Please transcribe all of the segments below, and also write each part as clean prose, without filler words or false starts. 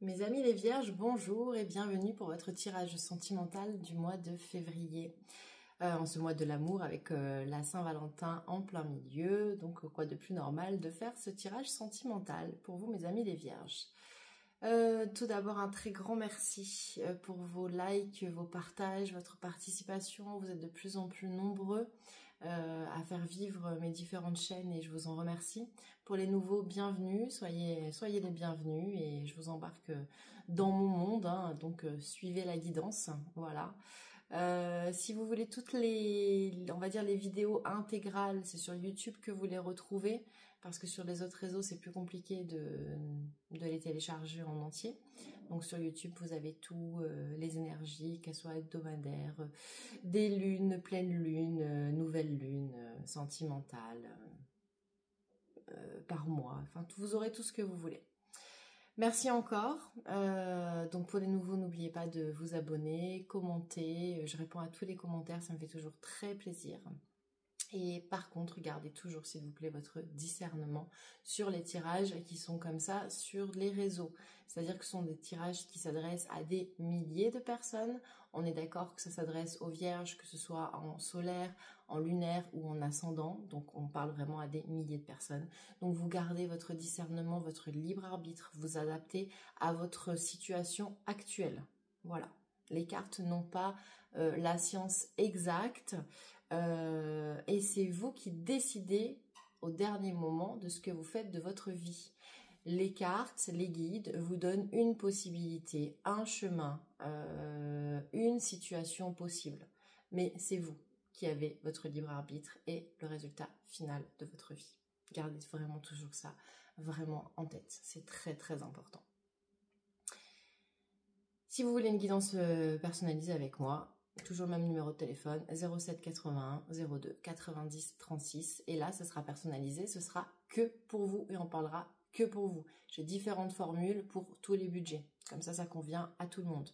Mes amis les vierges, bonjour et bienvenue pour votre tirage sentimental du mois de février. En ce mois de l'amour avec la Saint-Valentin en plein milieu, donc quoi de plus normal de faire ce tirage sentimental pour vous mes amis les vierges. Tout d'abord un très grand merci pour vos likes, vos partages, votre participation. Vous êtes de plus en plus nombreux à faire vivre mes différentes chaînes et je vous en remercie. Pour les nouveaux, bienvenue, soyez les bienvenus et je vous embarque dans mon monde, hein, donc suivez la guidance, voilà. Si vous voulez toutes on va dire les vidéos intégrales, c'est sur YouTube que vous les retrouvez, parce que sur les autres réseaux, c'est plus compliqué de les télécharger en entier. Donc sur YouTube, vous avez tout, les énergies, qu'elles soient hebdomadaires, des lunes, pleine lune, nouvelle lune, sentimentale, par mois, enfin vous aurez tout ce que vous voulez. Merci encore. Donc pour les nouveaux, n'oubliez pas de vous abonner, commenter. Je réponds à tous les commentaires, ça me fait toujours très plaisir. Et par contre, gardez toujours, s'il vous plaît, votre discernement sur les tirages qui sont comme ça sur les réseaux. C'est-à-dire que ce sont des tirages qui s'adressent à des milliers de personnes. On est d'accord que ça s'adresse aux vierges, que ce soit en solaire, en lunaire ou en ascendant. Donc on parle vraiment à des milliers de personnes. Donc vous gardez votre discernement, votre libre arbitre, vous adaptez à votre situation actuelle. Voilà. Les cartes n'ont pas la science exacte. Et c'est vous qui décidez au dernier moment de ce que vous faites de votre vie. Les cartes, les guides vous donnent une possibilité, un chemin, une situation possible. Mais c'est vous qui avez votre libre arbitre et le résultat final de votre vie. Gardez vraiment toujours ça vraiment en tête. C'est très très important. Si vous voulez une guidance personnalisée avec moi, toujours le même numéro de téléphone, 07 81 02 90 36. Et là, ce sera personnalisé, ce sera que pour vous et on parlera que pour vous. J'ai différentes formules pour tous les budgets. Comme ça convient à tout le monde.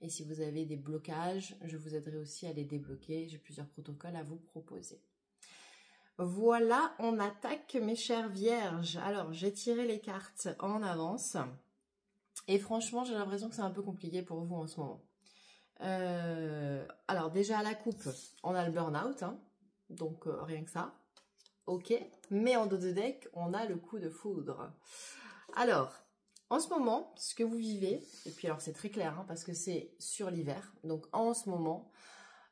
Et si vous avez des blocages, je vous aiderai aussi à les débloquer. J'ai plusieurs protocoles à vous proposer. Voilà, on attaque mes chères vierges. Alors, j'ai tiré les cartes en avance. Et franchement, j'ai l'impression que c'est un peu compliqué pour vous en ce moment. Alors déjà à la coupe, on a le burn-out, hein, donc rien que ça, ok. Mais en dos de deck, on a le coup de foudre. Alors, en ce moment, ce que vous vivez, et puis alors c'est très clair, hein, parce que c'est sur l'hiver, donc en ce moment,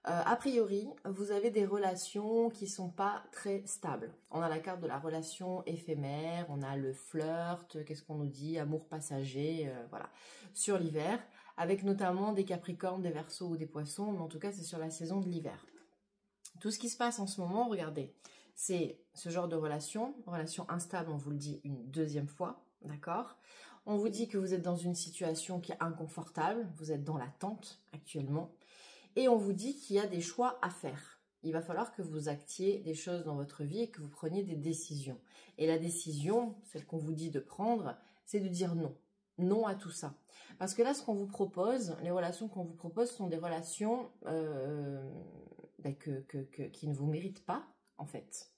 a priori, vous avez des relations qui sont pas très stables. On a la carte de la relation éphémère, on a le flirt, qu'est-ce qu'on nous dit, amour passager, voilà, sur l'hiver, avec notamment des capricornes, des verseaux ou des poissons, mais en tout cas, c'est sur la saison de l'hiver. Tout ce qui se passe en ce moment, regardez, c'est ce genre de relation instable, on vous le dit une deuxième fois, d'accord? On vous dit que vous êtes dans une situation qui est inconfortable, vous êtes dans l'attente actuellement, et on vous dit qu'il y a des choix à faire. Il va falloir que vous actiez des choses dans votre vie et que vous preniez des décisions. Et la décision, celle qu'on vous dit de prendre, c'est de dire non. Non à tout ça. Parce que là, ce qu'on vous propose, les relations qu'on vous propose sont des relations qui ne vous méritent pas, en fait.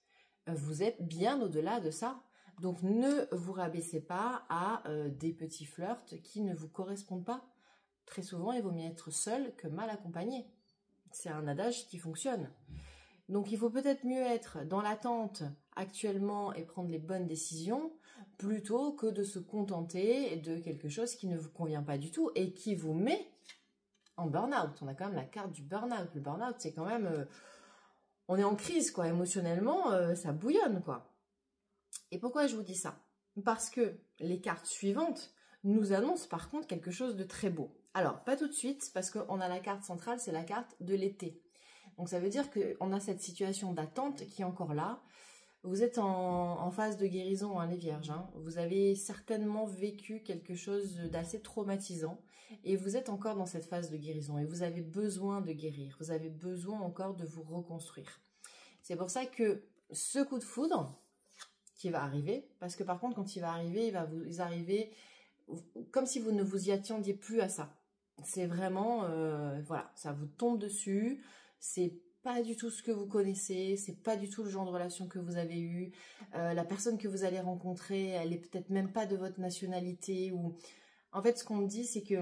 Vous êtes bien au-delà de ça. Donc, ne vous rabaissez pas à des petits flirts qui ne vous correspondent pas. Très souvent, il vaut mieux être seul que mal accompagné. C'est un adage qui fonctionne. Donc, il faut peut-être mieux être dans l'attente actuellement et prendre les bonnes décisions plutôt que de se contenter de quelque chose qui ne vous convient pas du tout et qui vous met en burn-out. On a quand même la carte du burn-out. Le burn-out, c'est quand même... on est en crise, quoi. Émotionnellement, ça bouillonne, quoi. Et pourquoi je vous dis ça? Parce que les cartes suivantes nous annoncent par contre quelque chose de très beau. Alors, pas tout de suite, parce qu'on a la carte centrale, c'est la carte de l'été. Donc, ça veut dire qu'on a cette situation d'attente qui est encore là. Vous êtes en phase de guérison, hein, les vierges. Hein. Vous avez certainement vécu quelque chose d'assez traumatisant et vous êtes encore dans cette phase de guérison et vous avez besoin de guérir. Vous avez besoin encore de vous reconstruire. C'est pour ça que ce coup de foudre qui va arriver, parce que par contre, quand il va arriver, il va vous arriver comme si vous ne vous y attendiez plus à ça. C'est vraiment, voilà, ça vous tombe dessus, c'est pas du tout ce que vous connaissez, c'est pas du tout le genre de relation que vous avez eu. La personne que vous allez rencontrer, elle est peut-être même pas de votre nationalité ou En fait, ce qu'on me dit, c'est que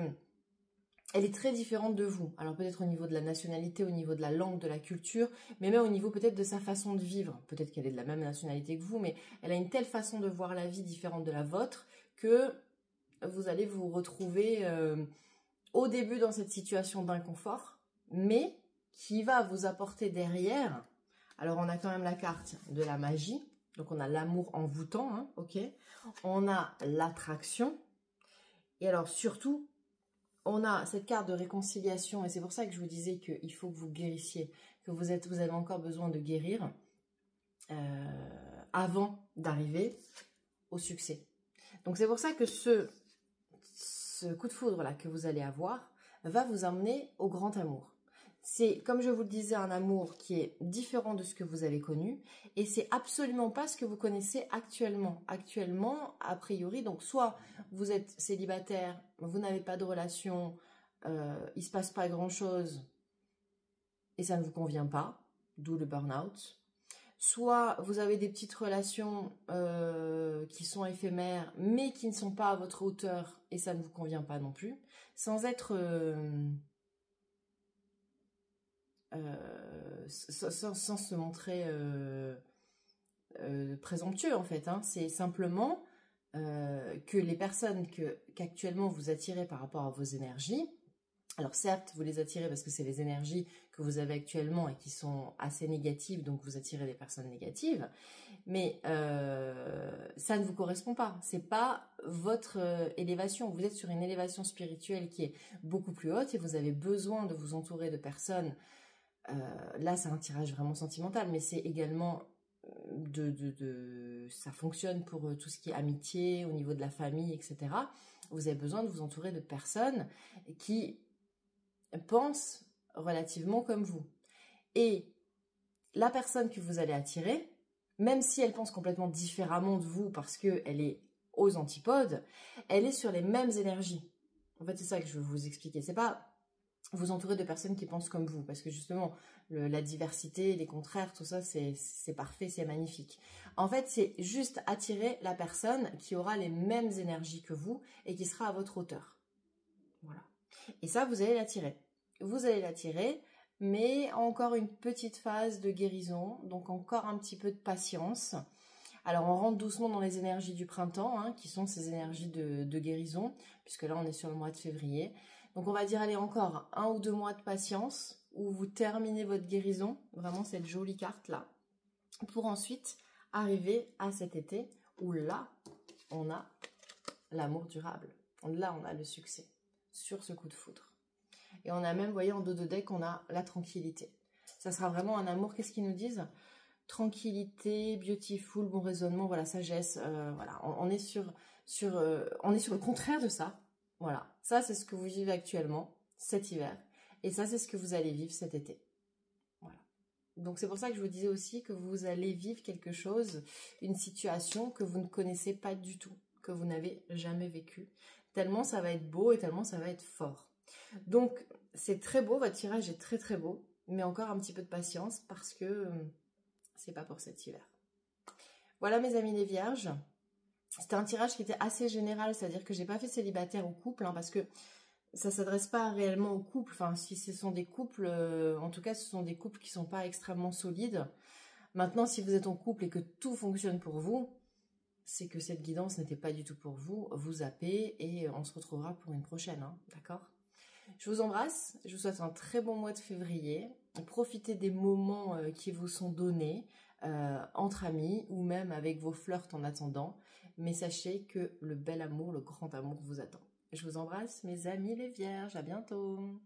elle est très différente de vous. Alors peut-être au niveau de la nationalité, au niveau de la langue, de la culture, mais même au niveau peut-être de sa façon de vivre. Peut-être qu'elle est de la même nationalité que vous, mais elle a une telle façon de voir la vie différente de la vôtre que vous allez vous retrouver au début dans cette situation d'inconfort, mais qui va vous apporter derrière. Alors on a quand même la carte de la magie, donc on a l'amour envoûtant, hein, ok. On a l'attraction, et alors surtout, on a cette carte de réconciliation, et c'est pour ça que je vous disais qu'il faut que vous guérissiez, que vous avez encore besoin de guérir avant d'arriver au succès. Donc c'est pour ça que ce coup de foudre là que vous allez avoir va vous emmener au grand amour. C'est, comme je vous le disais, un amour qui est différent de ce que vous avez connu, et c'est absolument pas ce que vous connaissez actuellement. Actuellement, a priori, donc soit vous êtes célibataire, vous n'avez pas de relation, il se passe pas grand-chose, et ça ne vous convient pas, d'où le burn-out. Soit vous avez des petites relations qui sont éphémères, mais qui ne sont pas à votre hauteur, et ça ne vous convient pas non plus, sans être... sans se montrer présomptueux en fait, hein. C'est simplement que les personnes qu'actuellement vous attirez par rapport à vos énergies, alors certes vous les attirez parce que c'est les énergies que vous avez actuellement et qui sont assez négatives, donc vous attirez des personnes négatives, mais ça ne vous correspond pas, c'est pas votre élévation. Vous êtes sur une élévation spirituelle qui est beaucoup plus haute et vous avez besoin de vous entourer de personnes. Là, c'est un tirage vraiment sentimental, mais c'est également ça fonctionne pour tout ce qui est amitié, au niveau de la famille, etc. Vous avez besoin de vous entourer de personnes qui pensent relativement comme vous. Et la personne que vous allez attirer, même si elle pense complètement différemment de vous parce qu'elle est aux antipodes, elle est sur les mêmes énergies. En fait, c'est ça que je veux vous expliquer. C'est pas vous entourer de personnes qui pensent comme vous, parce que justement, la diversité, les contraires, tout ça, c'est parfait, c'est magnifique. En fait, c'est juste attirer la personne qui aura les mêmes énergies que vous et qui sera à votre hauteur. Voilà. Et ça, vous allez l'attirer. Vous allez l'attirer, mais encore une petite phase de guérison, donc encore un petit peu de patience. Alors, on rentre doucement dans les énergies du printemps, hein, qui sont ces énergies de guérison, puisque là, on est sur le mois de février. Donc, on va dire, allez, encore 1 ou 2 mois de patience, où vous terminez votre guérison, vraiment cette jolie carte-là, pour ensuite arriver à cet été, où là, on a l'amour durable. Là, on a le succès sur ce coup de foudre. Et on a même, vous voyez, en dos de deck, on a la tranquillité. Ça sera vraiment un amour, qu'est-ce qu'ils nous disent ? Tranquillité, beautiful, bon raisonnement, voilà, sagesse, voilà. On est sur le contraire de ça. Voilà, ça c'est ce que vous vivez actuellement, cet hiver. Et ça c'est ce que vous allez vivre cet été. Voilà. Donc c'est pour ça que je vous disais aussi que vous allez vivre quelque chose, une situation que vous ne connaissez pas du tout, que vous n'avez jamais vécu. Tellement ça va être beau et tellement ça va être fort. Donc c'est très beau, votre tirage est très très beau, mais encore un petit peu de patience parce que c'est pas pour cet hiver. Voilà mes amis les vierges. C'était un tirage qui était assez général, c'est-à-dire que j'ai pas fait célibataire ou couple, hein, parce que ça s'adresse pas réellement aux couples. Enfin, si ce sont des couples, en tout cas, ce sont des couples qui sont pas extrêmement solides. Maintenant, si vous êtes en couple et que tout fonctionne pour vous, c'est que cette guidance n'était pas du tout pour vous. Vous zappez et on se retrouvera pour une prochaine, hein, d'accord ? Je vous embrasse, je vous souhaite un très bon mois de février. Profitez des moments qui vous sont donnés entre amis ou même avec vos flirts en attendant. Mais sachez que le bel amour, le grand amour vous attend. Je vous embrasse mes amis les vierges, à bientôt.